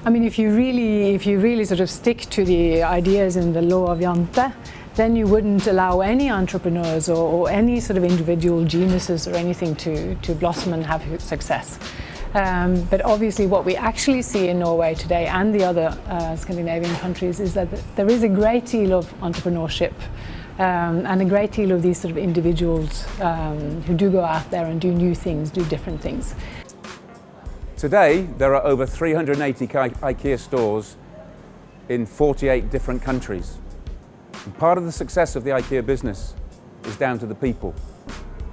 I mean, if you really sort of stick to the ideas in the law of Jante, then you wouldn't allow any entrepreneurs or any sort of individual geniuses or anything to blossom and have success. But obviously what we actually see in Norway today and the other Scandinavian countries is that there is a great deal of entrepreneurship and a great deal of these sort of individuals who do go out there and do new things, do different things. Today, there are over 380 IKEA stores in 48 different countries. And part of the success of the IKEA business is down to the people.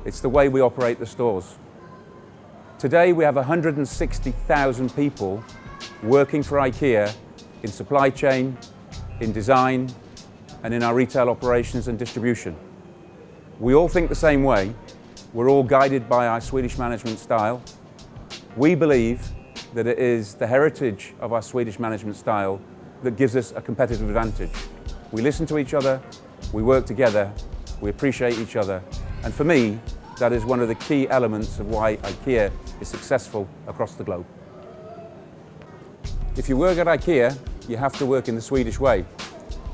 It's the way we operate the stores. Today, we have 160,000 people working for IKEA in supply chain, in design, and in our retail operations and distribution. We all think the same way. We're all guided by our Swedish management style. We believe that it is the heritage of our Swedish management style that gives us a competitive advantage. We listen to each other, we work together, we appreciate each other, and for me, that is one of the key elements of why IKEA is successful across the globe. If you work at IKEA, you have to work in the Swedish way.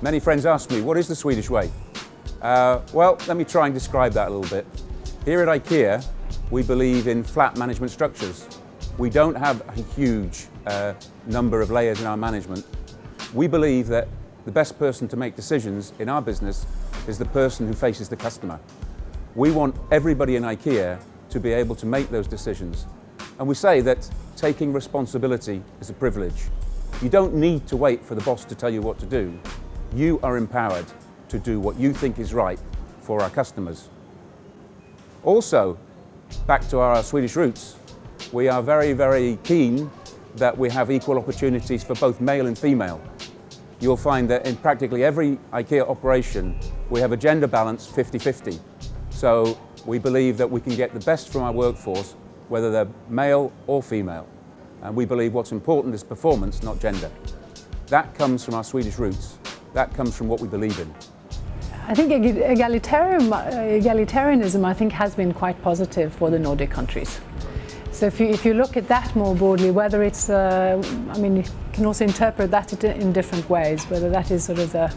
Many friends ask me, what is the Swedish way? Well, let me try and describe that a little bit. Here at IKEA, we believe in flat management structures. We don't have a huge number of layers in our management. We believe that the best person to make decisions in our business is the person who faces the customer. We want everybody in IKEA to be able to make those decisions. And we say that taking responsibility is a privilege. You don't need to wait for the boss to tell you what to do. You are empowered to do what you think is right for our customers. Also, back to our Swedish roots, we are very, very keen that we have equal opportunities for both male and female. You'll find that in practically every IKEA operation, we have a gender balance 50-50. So we believe that we can get the best from our workforce, whether they're male or female. And we believe what's important is performance, not gender. That comes from our Swedish roots. That comes from what we believe in. I think egalitarianism, I think, has been quite positive for the Nordic countries. So if you look at that more broadly, whether it's, I mean, you can also interpret that in different ways, whether that is sort of the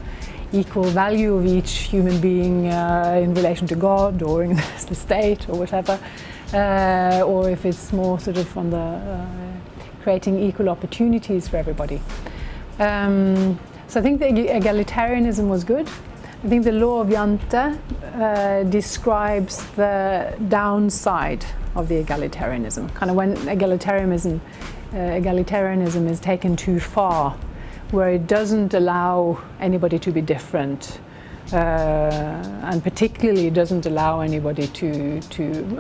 equal value of each human being in relation to God or in the state or whatever, or if it's more sort of on the creating equal opportunities for everybody. So I think the egalitarianism was good. I think the law of Jante describes the downside of the egalitarianism, kind of when egalitarianism is taken too far, where it doesn't allow anybody to be different, and particularly doesn't allow anybody to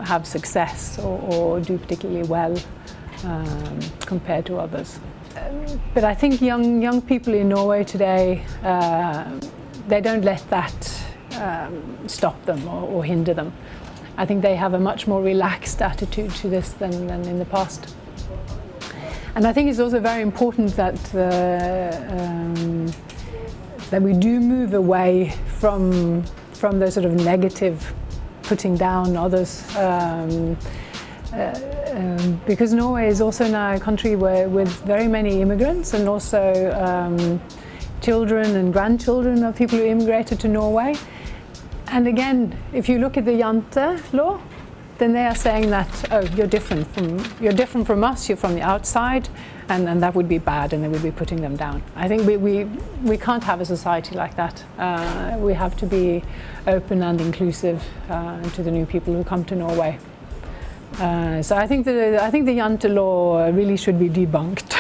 have success or do particularly well compared to others. But I think young people in Norway today, they don't let that stop them or hinder them. I think they have a much more relaxed attitude to this than in the past. And I think it's also very important that that we do move away from the sort of negative putting down others. Because Norway is also now a country with very many immigrants and also children and grandchildren of people who immigrated to Norway. And again, if you look at the Jante law, then they are saying that, oh, you're different from us, you're from the outside, and that would be bad, and they would be putting them down. I think we can't have a society like that. We have to be open and inclusive to the new people who come to Norway. So I think the Jante law really should be debunked.